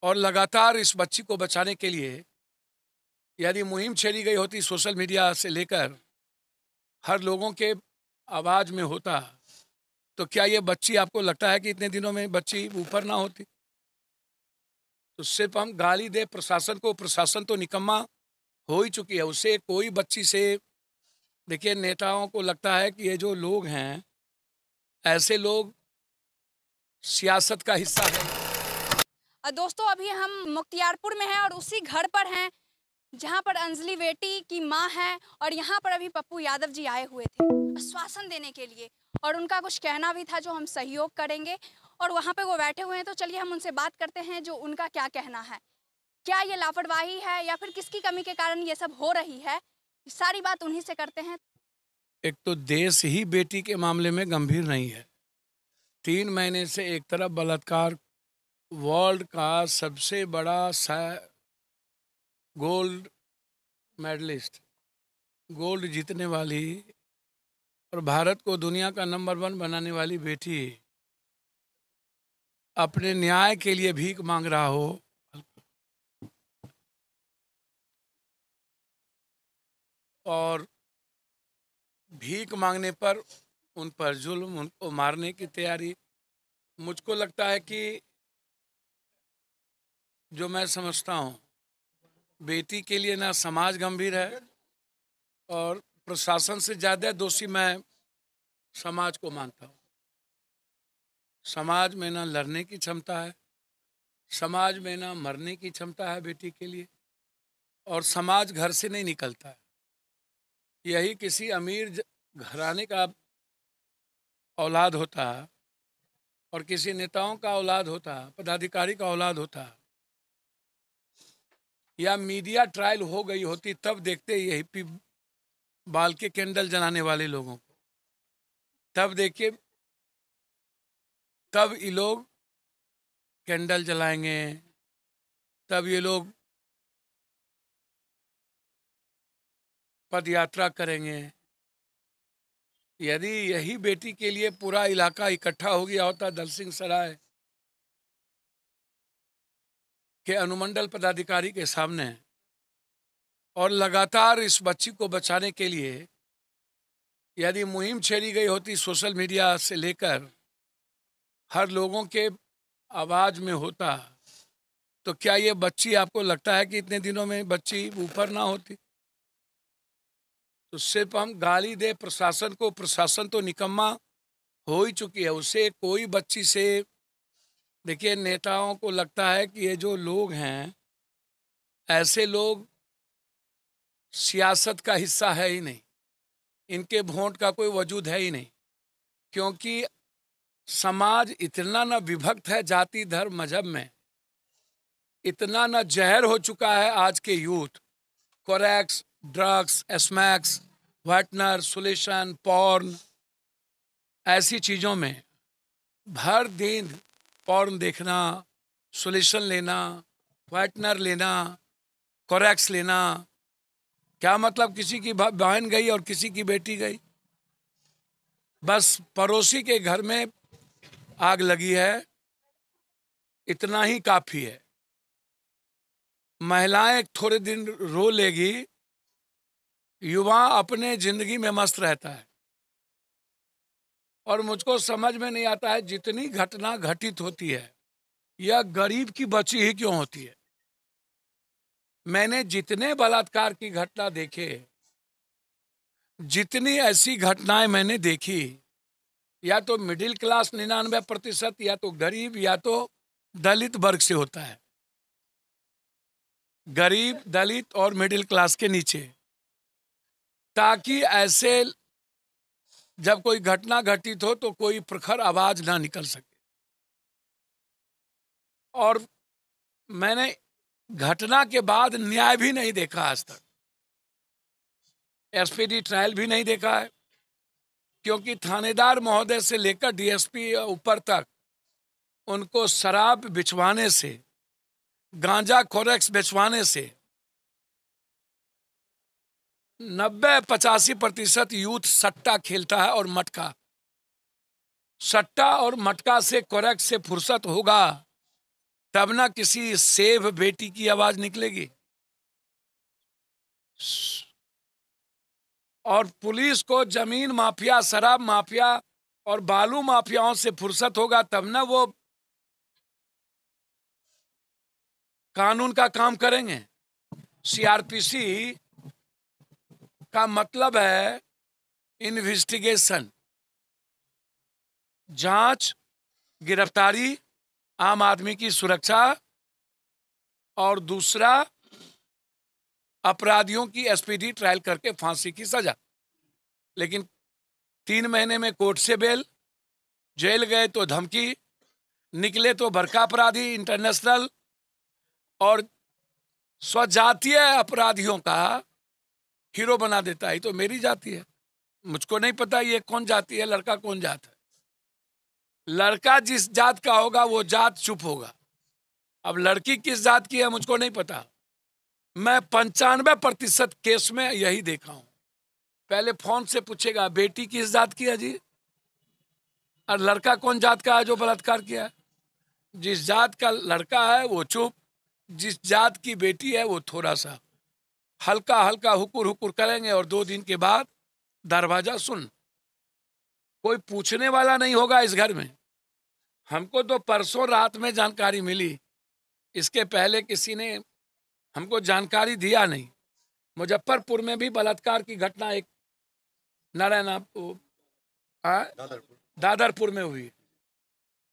और लगातार इस बच्ची को बचाने के लिए यदि मुहिम छेड़ी गई होती सोशल मीडिया से लेकर हर लोगों के आवाज़ में होता, तो क्या ये बच्ची आपको लगता है कि इतने दिनों में बच्ची ऊपर ना होती? तो सिर्फ हम गाली दें प्रशासन को, प्रशासन तो निकम्मा हो ही चुकी है। उससे कोई बच्ची से देखिए नेताओं को लगता है कि ये जो लोग हैं, ऐसे लोग सियासत का हिस्सा है। दोस्तों अभी हम मुख्तियारपुर में हैं और उसी घर पर हैं जहां पर अंजलि बेटी की मां है और यहां पर अभी पप्पू यादव जी आए हुए थे आश्वासन देने के लिए और उनका कुछ कहना भी था जो हम सहयोग करेंगे और वहां पे वो बैठे हुए हैं। तो चलिए हम उनसे बात करते हैं जो उनका क्या कहना है। क्या ये लापरवाही है या फिर किसकी कमी के कारण ये सब हो रही है, सारी बात उन्हीं से करते हैं। एक तो देश ही बेटी के मामले में गंभीर नहीं है। 3 महीने से एक तरफ बलात्कार, वर्ल्ड का सबसे बड़ा गोल्ड मेडलिस्ट, गोल्ड जीतने वाली और भारत को दुनिया का नंबर 1 बनाने वाली बेटी अपने न्याय के लिए भीख मांग रहा हो और भीख मांगने पर उन पर जुल्म, उनको मारने की तैयारी। मुझको लगता है कि जो मैं समझता हूँ, बेटी के लिए ना समाज गंभीर है और प्रशासन से ज़्यादा दोषी मैं समाज को मानता हूँ। समाज में ना लड़ने की क्षमता है, समाज में ना मरने की क्षमता है बेटी के लिए, और समाज घर से नहीं निकलता है। यही किसी अमीर घराने का औलाद होता और किसी नेताओं का औलाद होता, पदाधिकारी का औलाद होता, या मीडिया ट्रायल हो गई होती, तब देखते ये हिप्पी बाल के कैंडल जलाने वाले लोगों को, तब देखिए, तब ये लोग कैंडल जलाएंगे, तब ये लोग पद यात्रा करेंगे। यदि यही बेटी के लिए पूरा इलाका इकट्ठा हो गया होता दलसिंह सराय के अनुमंडल पदाधिकारी के सामने और लगातार इस बच्ची को बचाने के लिए यदि मुहिम छेड़ी गई होती सोशल मीडिया से लेकर हर लोगों के आवाज़ में होता, तो क्या ये बच्ची आपको लगता है कि इतने दिनों में बच्ची ऊपर ना होती? तो सिर्फ हम गाली दें प्रशासन को, प्रशासन तो निकम्मा हो ही चुकी है। उससे कोई बच्ची से देखिए नेताओं को लगता है कि ये जो लोग हैं, ऐसे लोग सियासत का हिस्सा है ही नहीं, इनके वोट का कोई वजूद है ही नहीं, क्योंकि समाज इतना न विभक्त है जाति धर्म मजहब में, इतना न जहर हो चुका है आज के यूथ। कोरेक्स, ड्रग्स, एस्मैक्स, व्हाइटनर, सोल्यूशन, पॉर्न, ऐसी चीज़ों में भर दिन पॉर्न देखना, सोल्यूशन लेना, व्हाइटनर लेना, कोरेक्स लेना। क्या मतलब किसी की बहन गई और किसी की बेटी गई, बस पड़ोसी के घर में आग लगी है, इतना ही काफ़ी है। महिलाएं थोड़े दिन रो लेगी, युवा अपने जिंदगी में मस्त रहता है। और मुझको समझ में नहीं आता है जितनी घटना घटित होती है यह गरीब की बची ही क्यों होती है। मैंने जितने बलात्कार की घटना देखे, जितनी ऐसी घटनाएं मैंने देखी, या तो मिडिल क्लास 99%, या तो गरीब, या तो दलित वर्ग से होता है। गरीब, दलित और मिडिल क्लास के नीचे, ताकि ऐसे जब कोई घटना घटित हो तो कोई प्रखर आवाज ना निकल सके। और मैंने घटना के बाद न्याय भी नहीं देखा आज तक, एसपीडी ट्रायल भी नहीं देखा है, क्योंकि थानेदार महोदय से लेकर डीएसपी ऊपर तक उनको शराब बिचवाने से, गांजा खोरेक्स बिचवाने से 90-85% यूथ सट्टा खेलता है और मटका। सट्टा और मटका से कोरेक्स से फुर्सत होगा तब ना किसी सेव बेटी की आवाज निकलेगी। और पुलिस को जमीन माफिया, शराब माफिया और बालू माफियाओं से फुर्सत होगा तब ना वो कानून का काम करेंगे। सीआरपीसी का मतलब है इन्वेस्टिगेशन, जांच, गिरफ्तारी, आम आदमी की सुरक्षा, और दूसरा अपराधियों की एसपीडी ट्रायल करके फांसी की सजा। लेकिन 3 महीने में कोर्ट से बेल, जेल गए तो धमकी, निकले तो बड़का अपराधी इंटरनेशनल, और स्वजातीय अपराधियों का हीरो बना देता है। तो मेरी जाति है, मुझको नहीं पता ये कौन जाति है, लड़का कौन जात है। लड़का जिस जात का होगा वो जात चुप होगा। अब लड़की किस जात की है मुझको नहीं पता। मैं 95% केस में यही देखा हूं। पहले फोन से पूछेगा बेटी किस जात की है जी, और लड़का कौन जात का है जो बलात्कार किया है। जिस जात का लड़का है वो चुप, जिस जात की बेटी है वो थोड़ा सा हल्का हल्का हुकुर हुकुर करेंगे, और 2 दिन के बाद दरवाजा सुन। कोई पूछने वाला नहीं होगा इस घर में। हमको तो परसों रात में जानकारी मिली, इसके पहले किसी ने हमको जानकारी दिया नहीं। मुजफ्फरपुर में भी बलात्कार की घटना एक नारायण दादरपुर में हुई,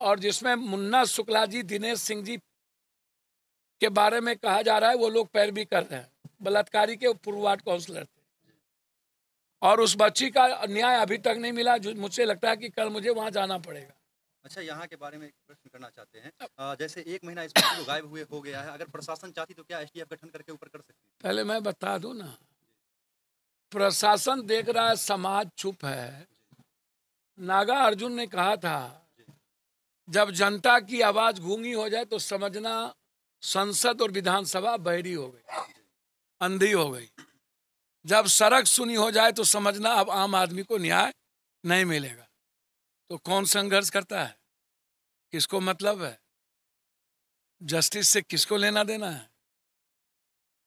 और जिसमें मुन्ना शुक्ला जी, दिनेश सिंह जी के बारे में कहा जा रहा है वो लोग पैरवी कर रहे हैं। बलात्कारी के पूर्व वार्ड काउंसलर थे, और उस बच्ची का न्याय अभी तक नहीं मिला। जो मुझसे लगता है कि कल मुझे वहां जाना पड़ेगा। अच्छा, यहाँ के बारे में एक प्रश्न करना चाहते हैं। जैसे 1 महीना इस बच्ची को गायब हुए हो गया है, अगर प्रशासन चाहती तो क्या एसटीएफ गठन करके ऊपर कर सकती है? पहले मैं बता दूं ना, प्रशासन देख रहा है, समाज चुप है। नागा अर्जुन ने कहा था जब जनता की आवाज गूंगी हो जाए तो समझना संसद और विधानसभा बहरी हो गई, अंधी हो गई। जब सड़क सुनी हो जाए तो समझना अब आम आदमी को न्याय नहीं मिलेगा। तो कौन संघर्ष करता है, किसको मतलब है, जस्टिस से किसको लेना देना है।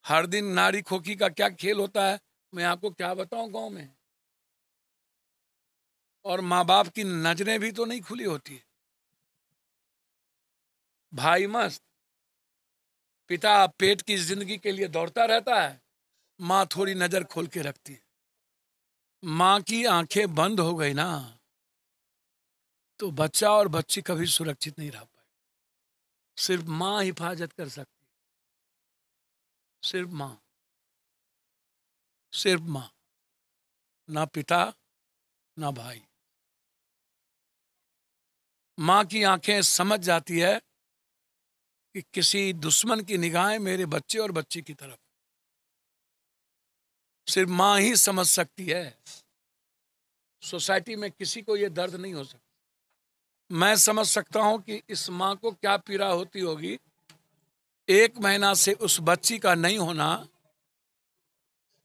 हर दिन नारी खोखी का क्या खेल होता है मैं आपको क्या बताऊं गांव में। और माँ बाप की नजरें भी तो नहीं खुली होती है। भाई मस्त, पिता पेट की जिंदगी के लिए दौड़ता रहता है, माँ थोड़ी नजर खोल के रखती है। माँ की आंखें बंद हो गई ना तो बच्चा और बच्ची कभी सुरक्षित नहीं रह पाए। सिर्फ माँ हिफाजत कर सकती है, सिर्फ माँ, सिर्फ माँ, ना पिता ना भाई। माँ की आंखें समझ जाती है कि किसी दुश्मन की निगाहें मेरे बच्चे और बच्ची की तरफ। सिर्फ माँ ही समझ सकती है। सोसाइटी में किसी को ये दर्द नहीं हो सकता। मैं समझ सकता हूं कि इस माँ को क्या पीड़ा होती होगी 1 महीना से उस बच्ची का नहीं होना।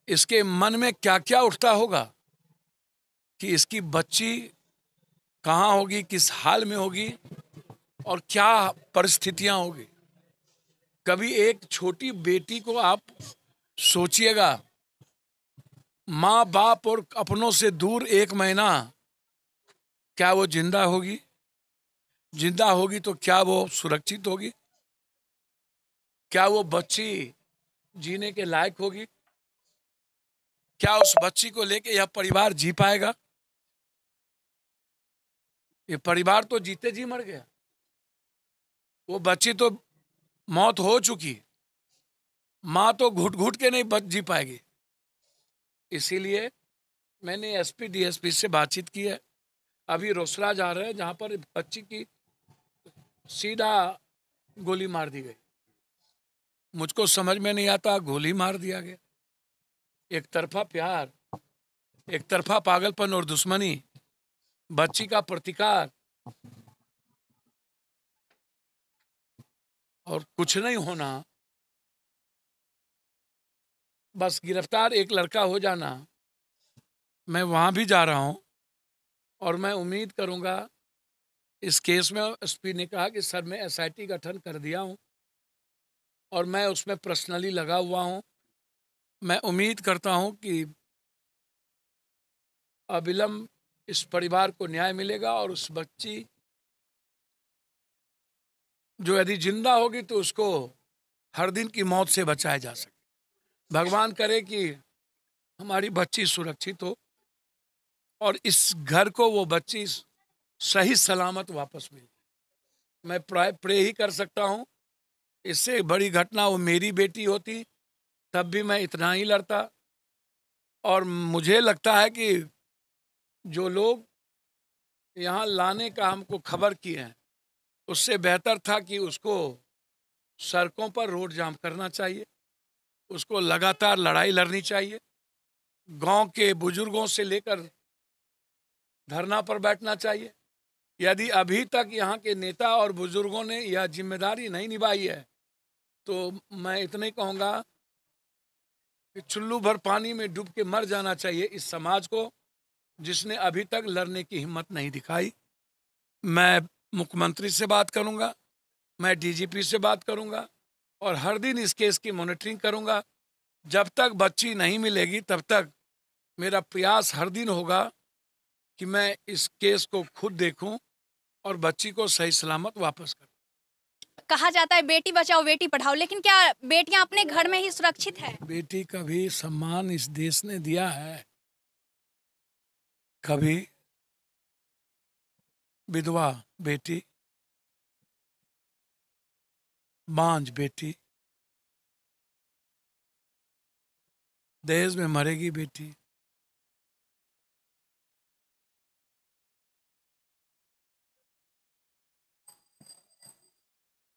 इसके मन में क्या क्या उठता होगा कि इसकी बच्ची कहाँ होगी, किस हाल में होगी, और क्या परिस्थितियां होगी। कभी एक छोटी बेटी को आप सोचिएगा, माँ बाप और अपनों से दूर 1 महीना, क्या वो जिंदा होगी? जिंदा होगी तो क्या वो सुरक्षित होगी? क्या वो बच्ची जीने के लायक होगी? क्या उस बच्ची को लेके यह परिवार जी पाएगा? ये परिवार तो जीते जी मर गया। वो बच्ची तो मौत हो चुकी, माँ तो घुट घुट के नहीं जी पाएगी। इसीलिए मैंने एसपी डीएसपी से बातचीत की है। अभी रोसड़ा जा रहे हैं जहां पर बच्ची की सीधा गोली मार दी गई। मुझको समझ में नहीं आता, गोली मार दिया गया। एक तरफा प्यार, एक तरफा पागलपन और दुश्मनी, बच्ची का प्रतिकार, और कुछ नहीं होना। बस गिरफ्तार एक लड़का हो जाना। मैं वहां भी जा रहा हूं और मैं उम्मीद करूंगा इस केस में एसपी ने कहा कि सर मैं एसआईटी गठन कर दिया हूं और मैं उसमें पर्सनली लगा हुआ हूं। मैं उम्मीद करता हूं कि अविलंब इस परिवार को न्याय मिलेगा और उस बच्ची जो यदि जिंदा होगी तो उसको हर दिन की मौत से बचाया जा सके। भगवान करे कि हमारी बच्ची सुरक्षित हो और इस घर को वो बच्ची सही सलामत वापस मिले। मैं प्रे ही कर सकता हूँ। इससे बड़ी घटना वो मेरी बेटी होती तब भी मैं इतना ही लड़ता। और मुझे लगता है कि जो लोग यहाँ लाने का हमको खबर किए हैं उससे बेहतर था कि उसको सड़कों पर रोड जाम करना चाहिए, उसको लगातार लड़ाई लड़नी चाहिए, गांव के बुजुर्गों से लेकर धरना पर बैठना चाहिए। यदि अभी तक यहाँ के नेता और बुजुर्गों ने यह जिम्मेदारी नहीं निभाई है तो मैं इतना ही कहूँगा कि चुल्लू भर पानी में डूब के मर जाना चाहिए इस समाज को, जिसने अभी तक लड़ने की हिम्मत नहीं दिखाई। मैं मुख्यमंत्री से बात करूंगा, मैं डीजीपी से बात करूंगा और हर दिन इस केस की मॉनिटरिंग करूंगा। जब तक बच्ची नहीं मिलेगी तब तक मेरा प्रयास हर दिन होगा कि मैं इस केस को खुद देखूं और बच्ची को सही सलामत वापस करूं। कहा जाता है बेटी बचाओ बेटी पढ़ाओ, लेकिन क्या बेटियां अपने घर में ही सुरक्षित है? बेटी का भी सम्मान इस देश ने दिया है। कभी विधवा बेटी, बांझ बेटी, दहेज में मरेगी बेटी,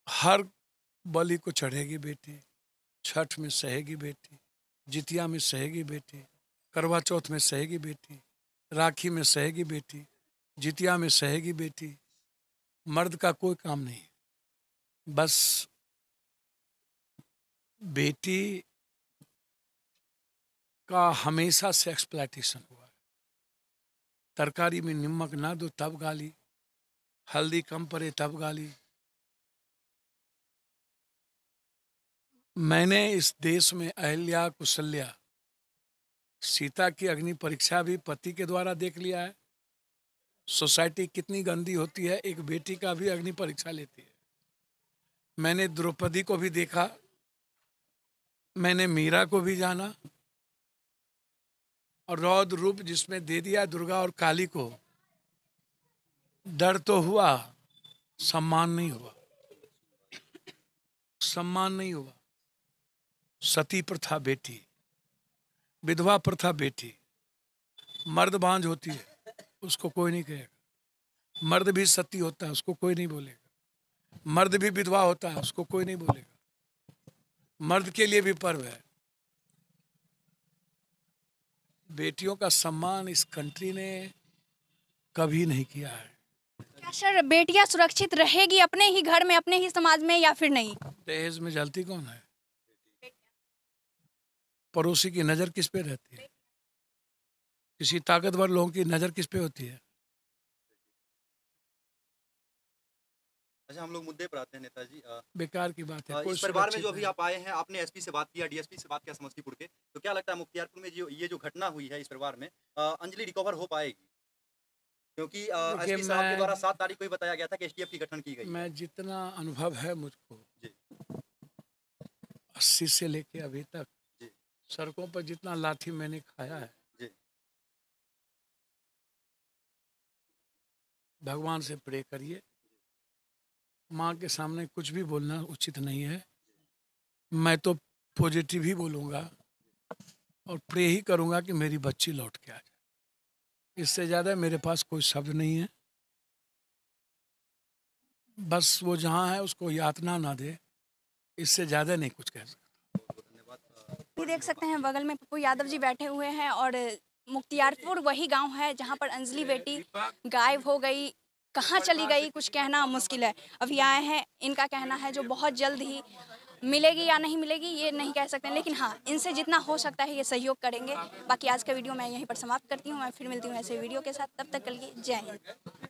हर बलि को चढ़ेगी बेटी, छठ में सहेगी बेटी, जितिया में सहेगी बेटी, करवा चौथ में सहेगी बेटी, राखी में सहेगी बेटी, जितिया में सहेगी बेटी। मर्द का कोई काम नहीं, बस बेटी का हमेशा से एक्सप्लॉयटेशन हुआ है। तरकारी में नमक ना दो तब गाली, हल्दी कम पड़े तब गाली। मैंने इस देश में अहिल्या, कुशल्या, सीता की अग्नि परीक्षा भी पति के द्वारा देख लिया है। सोसाइटी कितनी गंदी होती है, एक बेटी का भी अग्नि परीक्षा लेती है। मैंने द्रौपदी को भी देखा, मैंने मीरा को भी जाना और रौद्र रूप जिसमें दे दिया दुर्गा और काली को। डर तो हुआ, सम्मान नहीं हुआ, सम्मान नहीं हुआ। सती प्रथा बेटी, विधवा प्रथा बेटी, मर्द बांझ होती है उसको कोई नहीं कहेगा, मर्द भी सती होता है उसको कोई नहीं बोलेगा, मर्द भी विधवा होता है उसको कोई नहीं बोलेगा। मर्द के लिए भी पर्व है। बेटियों का सम्मान इस कंट्री ने कभी नहीं किया है। क्या सर बेटियां सुरक्षित रहेगी अपने ही घर में, अपने ही समाज में, या फिर नहीं? दहेज में जलती कौन है? पड़ोसी की नजर किस पे रहती है? किसी ताकतवर लोगों की नजर किस पे होती है? अच्छा, हम लोग मुद्दे पर आते हैं नेताजी। बेकार की बात है। इस परिवार में जो अभी आप आए हैं, आपने एसपी से बात किया, डीएसपी से बात किया समस्तीपुर के, तो क्या लगता है मुख्तियारपुर में जो घटना हुई है इस परिवार में, अंजलि रिकवर हो पाएगी? क्योंकि एसपी साहब के द्वारा 7 तारीख को ही बताया गया था कि एसटीएफ की गठन की गई है। मैं जितना अनुभव है मुझको, 80 से लेके अभी तक जी। सड़कों पर जितना लाठी मैंने खाया है, जी। भगवान से प्रे करिए। माँ के सामने कुछ भी बोलना उचित नहीं है। मैं तो पॉजिटिव ही बोलूँगा और प्रे ही करूँगा कि मेरी बच्ची लौट के आ जाए। इससे ज़्यादा मेरे पास कोई शब्द नहीं है। बस वो जहाँ है उसको यातना ना दे, इससे ज़्यादा नहीं कुछ कह सकता। ये देख सकते हैं बगल में पप्पू यादव जी बैठे हुए हैं और मुख्तियारपुर वही गांव है जहां पर अंजलि बेटी गायब हो गई, कहां चली गई कुछ कहना मुश्किल है। अभी आए हैं, इनका कहना है जो बहुत जल्द ही मिलेगी या नहीं मिलेगी ये नहीं कह सकते, लेकिन हाँ इनसे जितना हो सकता है ये सहयोग करेंगे। बाकी आज का वीडियो मैं यहीं पर समाप्त करती हूँ। मैं फिर मिलती हूँ ऐसे वीडियो के साथ, तब तक के लिए जय हिंद।